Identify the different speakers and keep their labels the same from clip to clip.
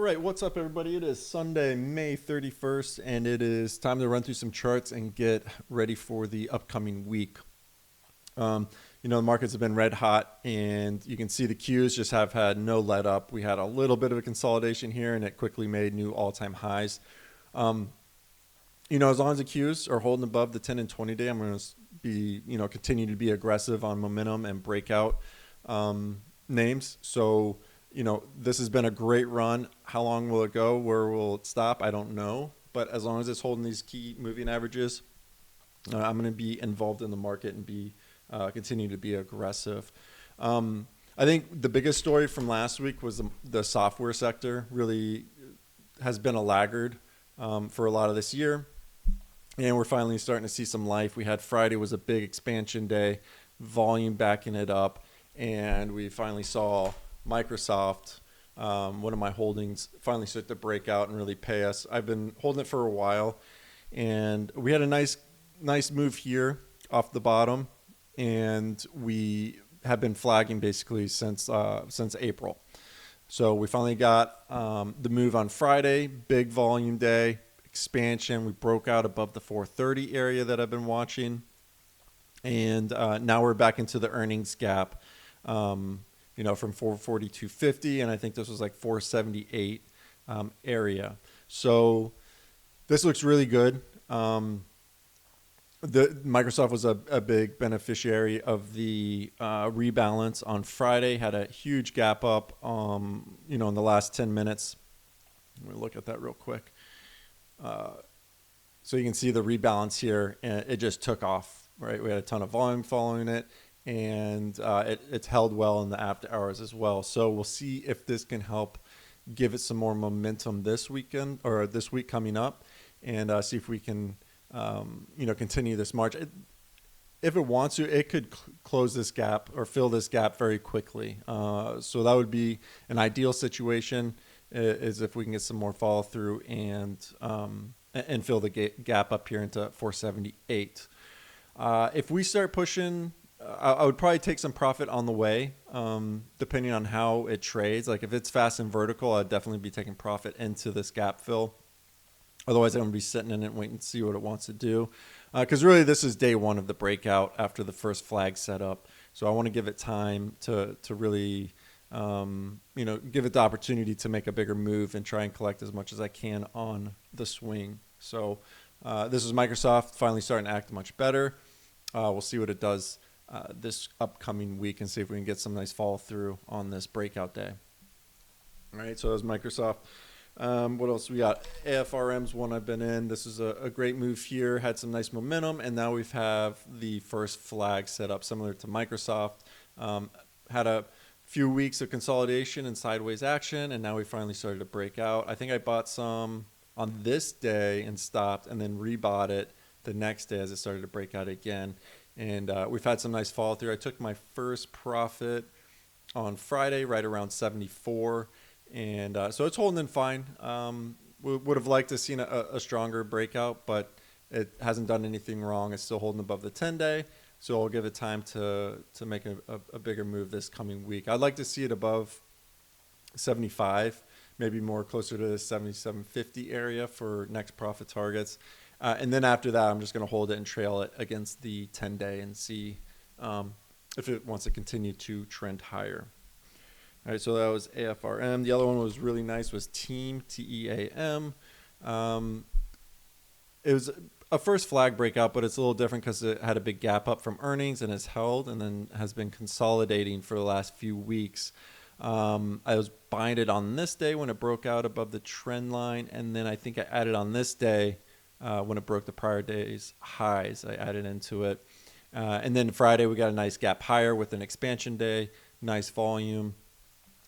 Speaker 1: right, what's up, everybody? It is Sunday, May 31st, and it is time to run through some charts and get ready for the upcoming week. The markets have been red hot, and you can see the Qs just have had no let up. We had a little bit of a consolidation here, and it quickly made new all-time highs. As long as the Qs are holding above the 10 and 20 day, I'm going to be, continue to be aggressive on momentum and breakout names. So, this has been a great run. How long will it go? Where will it stop? I don't know. But as long as it's holding these key moving averages, I'm going to be involved in the market and be continue to be aggressive. I think the biggest story from last week was the software sector really has been a laggard for a lot of this year. And we're finally starting to see some life. We had Friday was a big expansion day, volume backing it up. And we finally saw Microsoft, one of my holdings, finally start to break out and really pay us. I've been holding it for a while, and we had a nice move here off the bottom, and we have been flagging basically since April. So we finally got the move on Friday, big volume day, expansion. We broke out above the 430 area that I've been watching, and now we're back into the earnings gap. From 442.50, and I think this was like 478 area. So this looks really good. Microsoft was a big beneficiary of the rebalance on Friday. Had a huge gap up, in the last 10 minutes. Let me look at that real quick. So you can see the rebalance here, and it just took off. Right, we had a ton of volume following it. And it's held well in the after hours as well. So we'll see if this can help give it some more momentum this weekend or this week coming up, and see if we can, continue this march. If it wants to, it could close this gap or fill this gap very quickly. So that would be an ideal situation, is if we can get some more follow through and fill the gap up here into 478. If we start pushing, I would probably take some profit on the way, depending on how it trades. Like if it's fast and vertical, I'd definitely be taking profit into this gap fill. Otherwise, I'm going to be sitting in it and waiting to see what it wants to do. Because really, this is day one of the breakout after the first flag set up. So I want to give it time to really, give it the opportunity to make a bigger move and try and collect as much as I can on the swing. So this is Microsoft finally starting to act much better. We'll see what it does this upcoming week and see if we can get some nice follow through on this breakout day. All right, so that's Microsoft. What else we got? AFRM's one I've been in. This is a great move here. Had some nice momentum, and now we've have the first flag set up, similar to Microsoft. Had a few weeks of consolidation and sideways action, and now we finally started to break out. I think I bought some on this day and stopped, and then rebought it the next day as it started to break out again. And we've had some nice follow through. I took my first profit on Friday, right around 74. And so it's holding in fine. Would have liked to have seen a stronger breakout, but it hasn't done anything wrong. It's still holding above the 10-day. So I'll give it time to make a bigger move this coming week. I'd like to see it above 75, maybe more closer to the 77.50 area for next profit targets. And then after that, I'm just going to hold it and trail it against the 10-day and see if it wants to continue to trend higher. All right, so that was AFRM. The other one was really nice, was Team, TEAM. It was a first flag breakout, but it's a little different because it had a big gap up from earnings and has held and then has been consolidating for the last few weeks. I was buying it on this day when it broke out above the trend line, and then I think I added on this day when it broke the prior day's highs. I added into it. And then Friday, we got a nice gap higher with an expansion day, nice volume.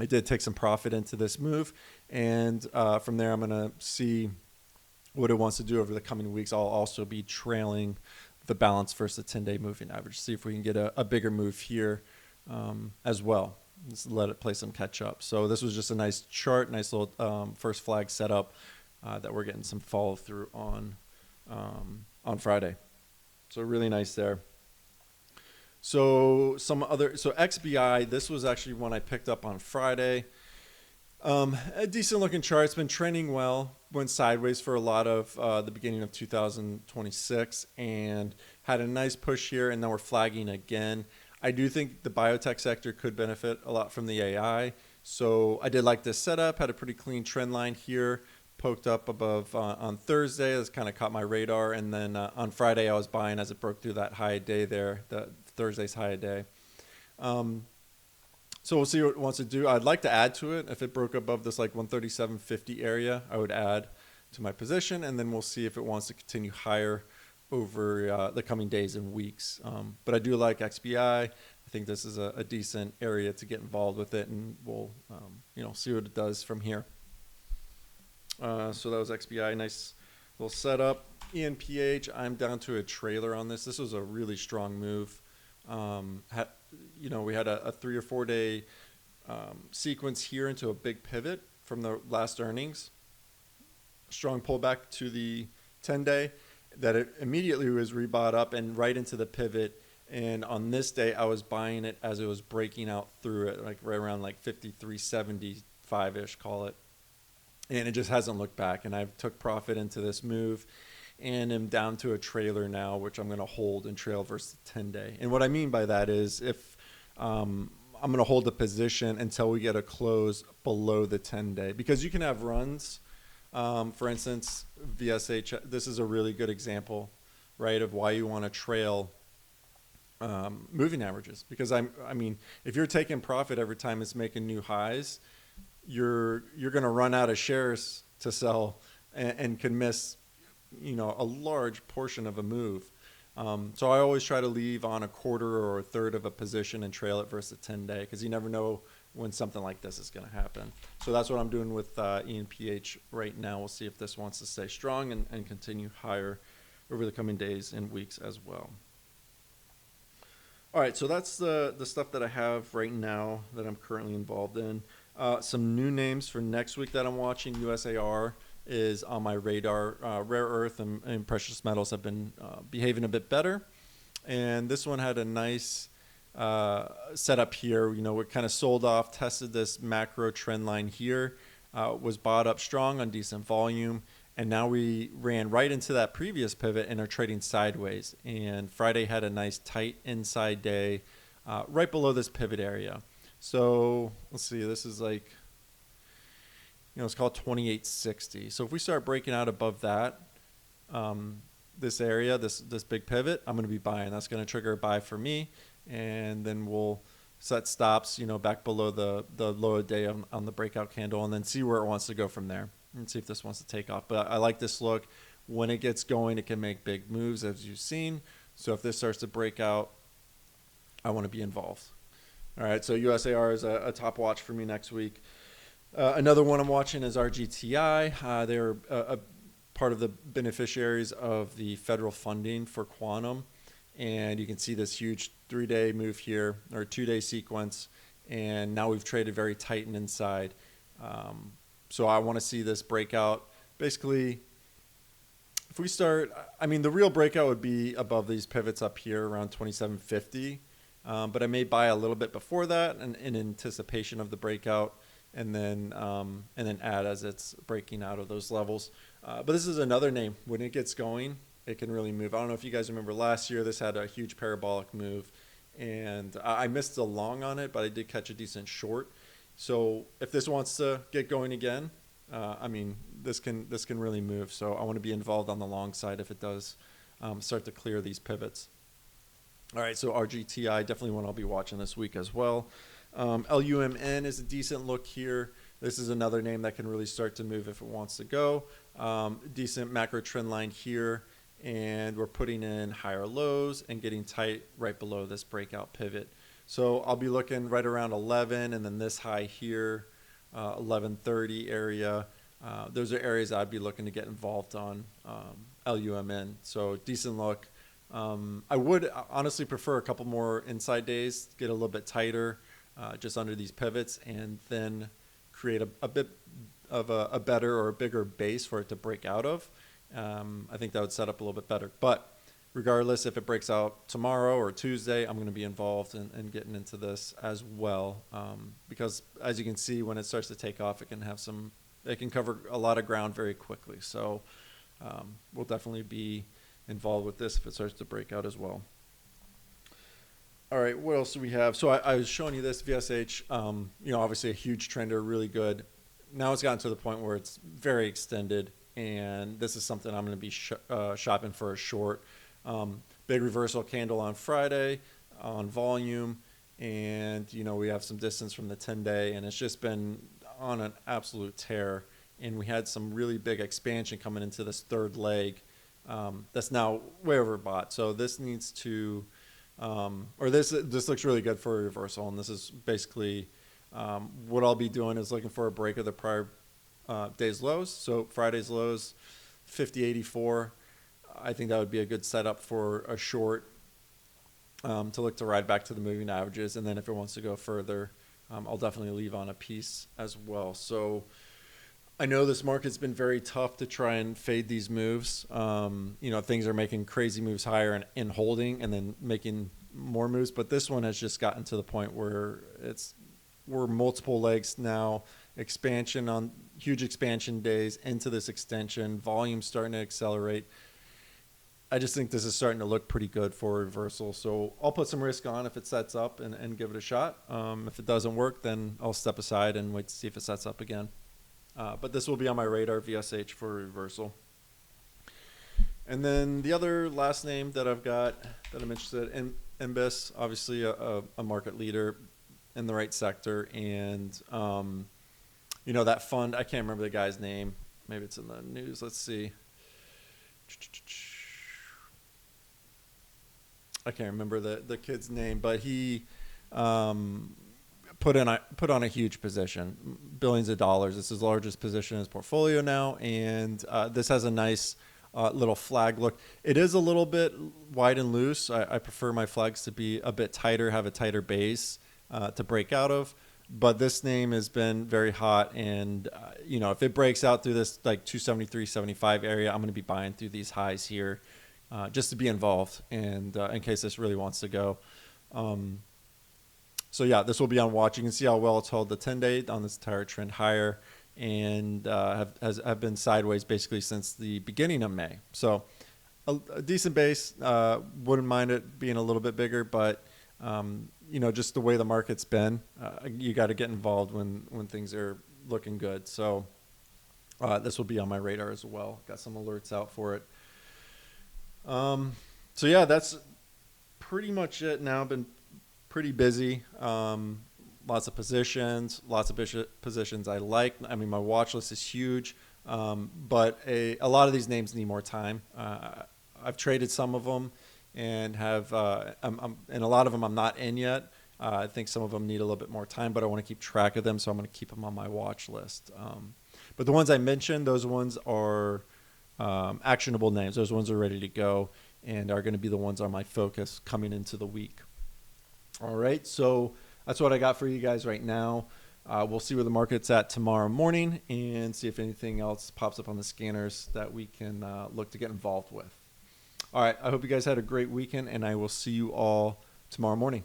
Speaker 1: I did take some profit into this move. And from there, I'm going to see what it wants to do over the coming weeks. I'll also be trailing the balance versus the 10-day moving average. See if we can get a bigger move here as well. Just let it play some catch up. So this was just a nice chart, nice little first flag setup that we're getting some follow through on Friday. So really nice there. So XBI, this was actually one I picked up on Friday. A decent looking chart. It's been trending well. Went sideways for a lot of the beginning of 2026 and had a nice push here, and now we're flagging again. I do think the biotech sector could benefit a lot from the AI. So I did like this setup, had a pretty clean trend line here, poked up above on Thursday. That's kind of caught my radar. And then on Friday, I was buying as it broke through that high day there, the Thursday's high day. So we'll see what it wants to do. I'd like to add to it. If it broke above this like 137.50 area, I would add to my position, and then we'll see if it wants to continue higher over the coming days and weeks. But I do like XBI. I think this is a decent area to get involved with it, and we'll see what it does from here. So that was XBI. Nice little setup. ENPH, I'm down to a trailer on this. This was a really strong move. We had a 3 or 4 day sequence here into a big pivot from the last earnings. Strong pullback to the 10-day that it immediately was rebought up and right into the pivot. And on this day, I was buying it as it was breaking out through it, like right around like 53.75-ish, call it. And it just hasn't looked back. And I've took profit into this move and am down to a trailer now, which I'm going to hold and trail versus the 10-day. And what I mean by that is if I'm going to hold the position until we get a close below the 10-day, because you can have runs. For instance, VSH, this is a really good example, right, of why you want to trail moving averages. Because I mean, if you're taking profit every time it's making new highs, you're going to run out of shares to sell and can miss a large portion of a move. So I always try to leave on a quarter or a third of a position and trail it versus a 10-day, because you never know when something like this is going to happen. So that's what I'm doing with ENPH right now. We'll see if this wants to stay strong and continue higher over the coming days and weeks as well. All right, so that's the stuff that I have right now that I'm currently involved in. Some new names for next week that I'm watching. USAR is on my radar. Rare earth and precious metals have been behaving a bit better. And this one had a nice setup here. We kind of sold off, tested this macro trend line here, was bought up strong on decent volume. And now we ran right into that previous pivot and are trading sideways. And Friday had a nice tight inside day right below this pivot area. So let's see, this is like, it's called 2860. So if we start breaking out above that, this area, this big pivot, I'm going to be buying. That's going to trigger a buy for me. And then we'll set stops, back below the low of day on the breakout candle, and then see where it wants to go from there and see if this wants to take off. But I like this look. When it gets going, it can make big moves, as you've seen. So if this starts to break out, I want to be involved. All right, so USAR is a top watch for me next week. Another one I'm watching is RGTI. They're a part of the beneficiaries of the federal funding for quantum. And you can see this huge 3-day move here, or 2-day sequence. And now we've traded very tight and inside. So I want to see this breakout. Basically, if we start, the real breakout would be above these pivots up here around 2750. But I may buy a little bit before that in anticipation of the breakout, and then add as it's breaking out of those levels. But this is another name. When it gets going, it can really move. I don't know if you guys remember last year, this had a huge parabolic move, and I missed the long on it, but I did catch a decent short. So if this wants to get going again, this can really move. So I want to be involved on the long side if it does start to clear these pivots. All right, so RGTI, definitely one I'll be watching this week as well. LUMN is a decent look here. This is another name that can really start to move if it wants to go. Decent macro trend line here, and we're putting in higher lows and getting tight right below this breakout pivot. So I'll be looking right around 11, and then this high here, 1130 area. Those are areas I'd be looking to get involved on LUMN. So decent look. I would honestly prefer a couple more inside days, get a little bit tighter just under these pivots, and then create a bit of a better or a bigger base for it to break out of. I think that would set up a little bit better. But regardless if it breaks out tomorrow or Tuesday, I'm going to be involved in getting into this as well, because as you can see, when it starts to take off, it can cover a lot of ground very quickly. So we'll definitely be involved with this if it starts to break out as well. All right, what else do we have? So I was showing you this VSH, obviously a huge trender, really good. Now it's gotten to the point where it's very extended, and this is something I'm going to be shopping for a short. Big reversal candle on Friday on volume, and we have some distance from the 10-day, and it's just been on an absolute tear. And we had some really big expansion coming into this third leg that's now way overbought. So this needs to, this looks really good for a reversal, and this is basically what I'll be doing is looking for a break of the prior day's lows. So Friday's lows, 50.84. I think that would be a good setup for a short to look to ride back to the moving averages. And then if it wants to go further, I'll definitely leave on a piece as well. So I know this market's been very tough to try and fade these moves. Things are making crazy moves higher and holding and then making more moves. But this one has just gotten to the point where we're multiple legs now, expansion on huge expansion days into this extension, volume starting to accelerate. I just think this is starting to look pretty good for a reversal. So I'll put some risk on if it sets up and give it a shot. If it doesn't work, then I'll step aside and wait to see if it sets up again. But this will be on my radar, VSH, for a reversal. And then the other last name that I've got that I'm interested in, NBIS, obviously a market leader in the right sector. And, that fund, I can't remember the guy's name. Maybe it's in the news. Let's see. I can't remember the kid's name, but he put on a huge position, billions of dollars. It's his largest position in his portfolio now, and this has a nice little flag look. It is a little bit wide and loose. I prefer my flags to be a bit tighter, have a tighter base to break out of. But this name has been very hot, and if it breaks out through this like 273.75 area, I'm going to be buying through these highs here. Just to be involved and in case this really wants to go. So yeah, this will be on watch. You can see how well it's held the 10-day on this entire trend higher, and have been sideways basically since the beginning of May. So a decent base. Wouldn't mind it being a little bit bigger, but just the way the market's been, you got to get involved when things are looking good. So this will be on my radar as well. Got some alerts out for it. So yeah, that's pretty much it now. Been pretty busy. Lots of positions I like. I mean, my watch list is huge. But a lot of these names need more time. I've traded some of them and have, and a lot of them I'm not in yet. I think some of them need a little bit more time, but I want to keep track of them. So I'm going to keep them on my watch list. But the ones I mentioned, those ones are, actionable names. Those ones are ready to go and are going to be the ones on my focus coming into the week. All right, so that's what I got for you guys right now. We'll see where the market's at tomorrow morning and see if anything else pops up on the scanners that we can look to get involved with. All right, I hope you guys had a great weekend, and I will see you all tomorrow morning.